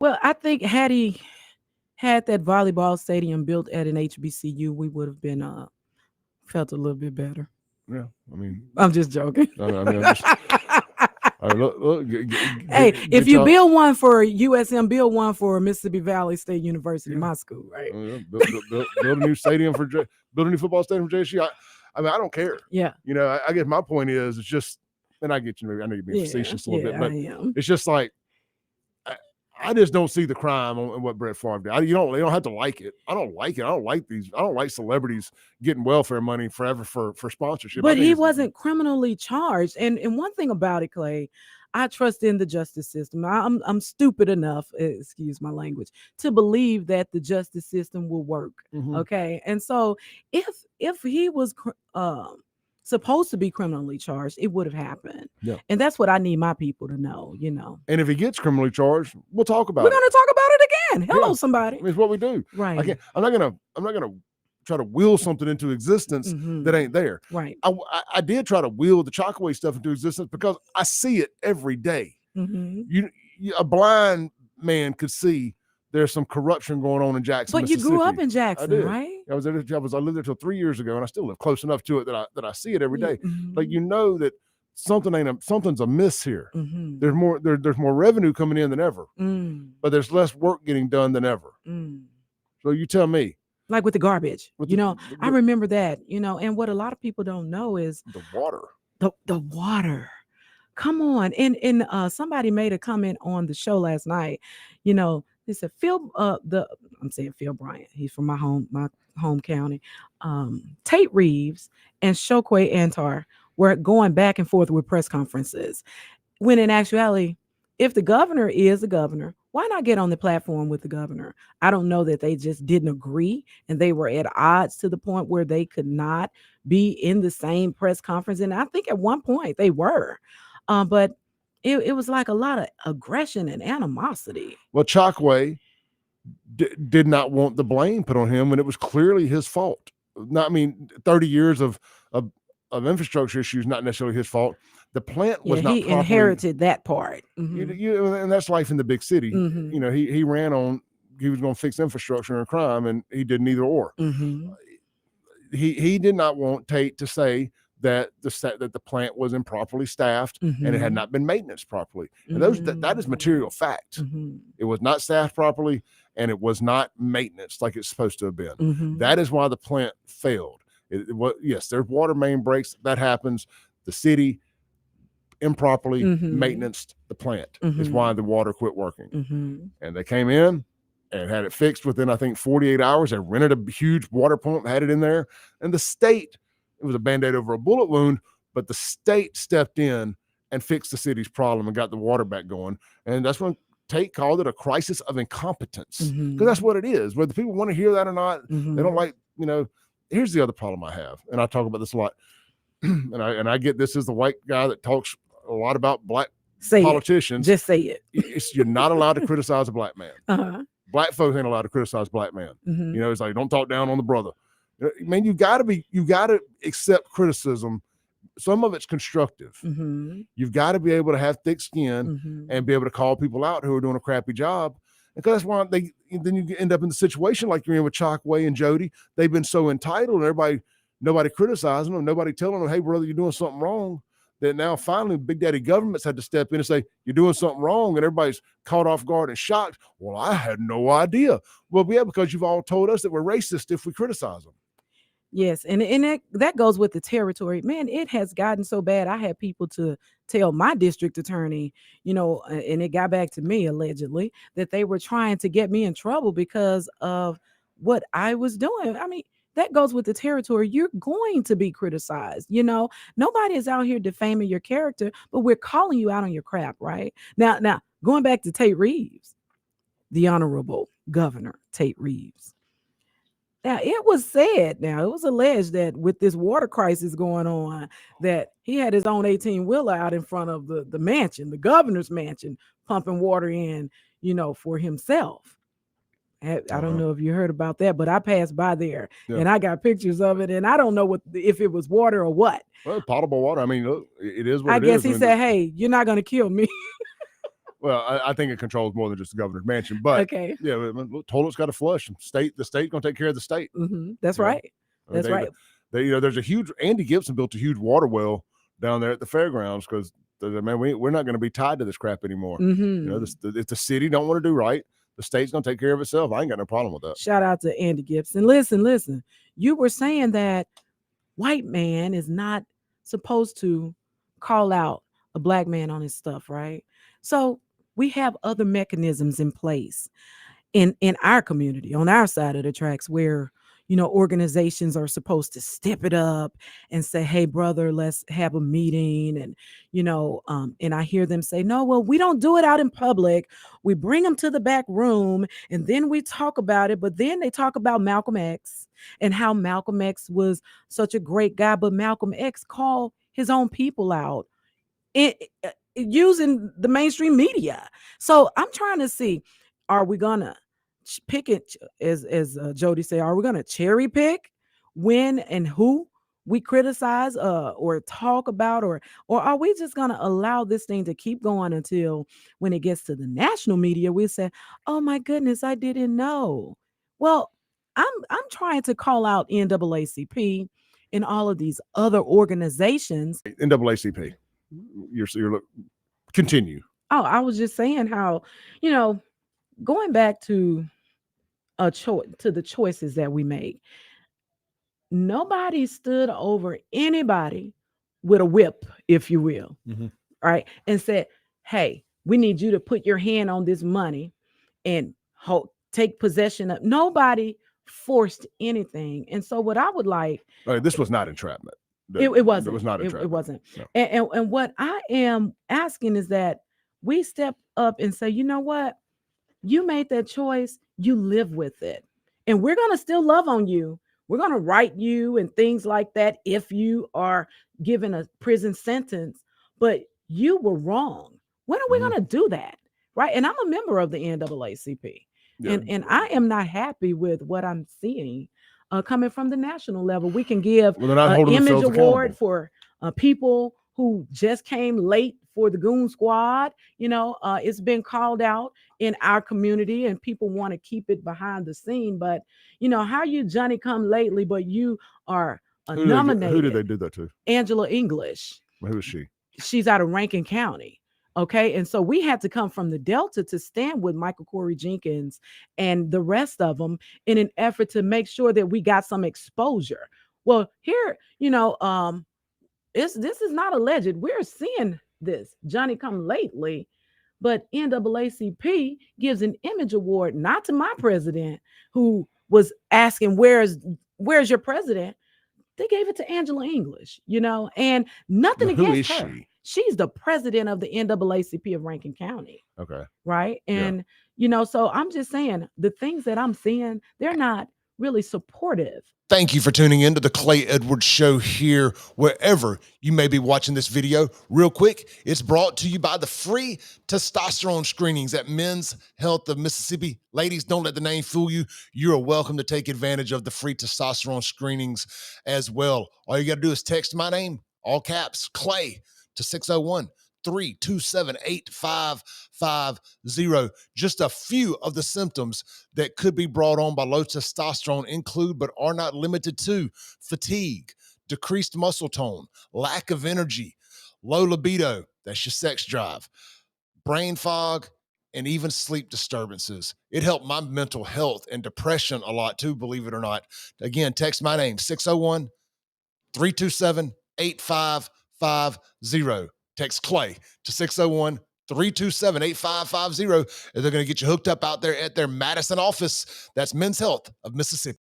Well, I think had he had that volleyball stadium built at an HBCU, we would have been felt a little bit better. Yeah, I mean, I'm just joking. I'm just. Look, Hey, if get you y'all. build one for USM, build one for Mississippi Valley State University, Yeah. my school, right? Build a new stadium build a new football stadium for JSU. I mean, I don't care. Yeah. You know, I guess my point is, it's just, and I get you. Maybe I know you're being facetious a little bit, but I am. it's just like I just don't see the crime on what Brett Favre did. You don't have to like it. I don't like it. I don't like celebrities getting welfare money forever for sponsorship. But he wasn't criminally charged. And one thing about it, Clay, I trust in the justice system. I'm stupid enough, excuse my language, to believe that the justice system will work. Mm-hmm. Okay. And so if he was supposed to be criminally charged, it would have happened. Yeah. And that's what I need my people to know, you know. And if he gets criminally charged, we'll talk about We're going to talk about it again. Hello, somebody. I mean, it's what we do. Right. I'm not gonna try to will something into existence that ain't there. Right. I did try to will the Chalkaway stuff into existence because I see it every day. Mm-hmm. A blind man could see there's some corruption going on in Jackson, but you grew up in Jackson, right? I lived there till 3 years ago, and I still live close enough to it that I see it every day. Mm-hmm. Like, you know that something's amiss here. Mm-hmm. There's more revenue coming in than ever, but there's less work getting done than ever. So you tell me. Like with the garbage, I remember that, and what a lot of people don't know is the water. The water. Come on. And somebody made a comment on the show last night. They said I'm saying Phil Bryant. He's from my home county. Tate Reeves and Chokwe Antar were going back and forth with press conferences. When in actuality, if the governor is the governor, why not get on the platform with the governor? I don't know that they just didn't agree and they were at odds to the point where they could not be in the same press conference. And I think at one point they were, but it was like a lot of aggression and animosity. Well, Chokwe did not want the blame put on him when it was clearly his fault. 30 years of infrastructure issues, not necessarily his fault. The plant was not. He inherited that part, and that's life in the big city. Mm-hmm. He ran on. He was going to fix infrastructure and crime, and he did neither or. Mm-hmm. He did not want Tate to say that the plant was improperly staffed and it had not been maintenance properly. And that is material fact. It was not staffed properly, and it was not maintenance like it's supposed to have been. That is why the plant failed. Yes, there's water main breaks. That happens. The city improperly maintenanced the plant is why the water quit working. And they came in and had it fixed within, I think, 48 hours. They rented a huge water pump, had it in there. And the state, it was a Band-Aid over a bullet wound, but the state stepped in and fixed the city's problem and got the water back going. And that's when Tate called it a crisis of incompetence, because that's what it is. Whether people want to hear that or not, they don't like, here's the other problem I have, and I talk about this a lot. and I get this as the white guy that talks a lot about black politicians. Just say it. You're not allowed to criticize a black man. Black folks ain't allowed to criticize black man. It's like, don't talk down on the brother. Man, you gotta accept criticism. Some of it's constructive. You've got to be able to have thick skin and be able to call people out who are doing a crappy job. Because that's why then you end up in the situation like you're in with Chokwe and Jody. They've been so entitled, and nobody criticizing them, nobody telling them, hey, brother, you're doing something wrong. That now finally Big Daddy governments had to step in and say, you're doing something wrong, and everybody's caught off guard and shocked. Well, I had no idea. Well, yeah, because you've all told us that we're racist if we criticize them. Yes, and that goes with the territory. Man, it has gotten so bad. I had people to tell my district attorney, and it got back to me allegedly, that they were trying to get me in trouble because of what I was doing. I mean, that goes with the territory. You're going to be criticized. Nobody is out here defaming your character, but we're calling you out on your crap, right? Now, going back to Tate Reeves, the Honorable Governor Tate Reeves. Now, it was said, it was alleged that with this water crisis going on, that he had his own 18-wheeler out in front of the mansion, the governor's mansion, pumping water in, for himself. I don't know if you heard about that, but I passed by there and I got pictures of it, and I don't know if it was water or what. Well, potable water. I mean, look, it is what I it guess is. He said, hey, you're not going to kill me. Well, I think it controls more than just the governor's mansion, but Okay. yeah, toilet's got to flush. The state gonna take care of the state. That's You know? right. That's right. There's a huge. Andy Gibson built a huge water well down there at the fairgrounds because man, we're not going to be tied to this crap anymore. If the city don't want to do right, the state's gonna take care of itself. I ain't got no problem with that. Shout out to Andy Gibson. Listen. You were saying that white man is not supposed to call out a black man on his stuff, right? So we have other mechanisms in place in our community, on our side of the tracks, where organizations are supposed to step it up and say, hey brother, let's have a meeting. And and I hear them say, no, well, we don't do it out in public. We bring them to the back room and then we talk about it. But then they talk about Malcolm X and how Malcolm X was such a great guy, but Malcolm X called his own people out using the mainstream media. So I'm trying to see, are we gonna pick it, as Jody said, are we gonna cherry pick when and who we criticize or talk about, or are we just gonna allow this thing to keep going until when it gets to the national media we say, oh my goodness, I didn't know. Well, I'm trying to call out NAACP and all of these other organizations. NAACP, you're continue. Oh, I was just saying how, going back to the choices that we make, nobody stood over anybody with a whip, if you will, right? And said, hey, we need you to put your hand on this money and take possession of. Nobody forced anything. And so what I would like, this was not entrapment. It wasn't. It was not entrapment. It wasn't. No. And what I am asking is that we step up and say, you know what? You made that choice. You live with it. And we're going to still love on you. We're going to write you and things like that if you are given a prison sentence. But you were wrong. When are we going to do that? Right? And I'm a member of the NAACP. Yeah. And I am not happy with what I'm seeing coming from the national level. We can give an image award for people who just came late for the Goon Squad. It's been called out in our community and people want to keep it behind the scene. But, how you Johnny come lately, but you are nominated. Who did they do that to? Angela English. Who is she? She's out of Rankin County. Okay. And so we had to come from the Delta to stand with Michael Corey Jenkins and the rest of them in an effort to make sure that we got some exposure. Well, here, this is not alleged. We're seeing this Johnny come lately, but NAACP gives an image award, not to my president who was asking, where's your president? They gave it to Angela English, and nothing against her. She's the president of the NAACP of Rankin County. Okay. Right. And, so I'm just saying the things that I'm seeing, they're not really supportive. Thank you for tuning in to the Clay Edwards Show here, wherever you may be watching this video. Real quick, it's brought to you by the free testosterone screenings at Men's Health of Mississippi. Ladies, don't let the name fool you. You are welcome to take advantage of the free testosterone screenings as well. All you got to do is text my name, all caps, Clay, to 601-327-8550. Just a few of the symptoms that could be brought on by low testosterone include, but are not limited to, fatigue, decreased muscle tone, lack of energy, low libido, that's your sex drive, brain fog, and even sleep disturbances. It helped my mental health and depression a lot too, believe it or not. Again, text my name, 601-327-8550. Text Clay to 601-327-8550, and they're going to get you hooked up out there at their Madison office. That's Men's Health of Mississippi.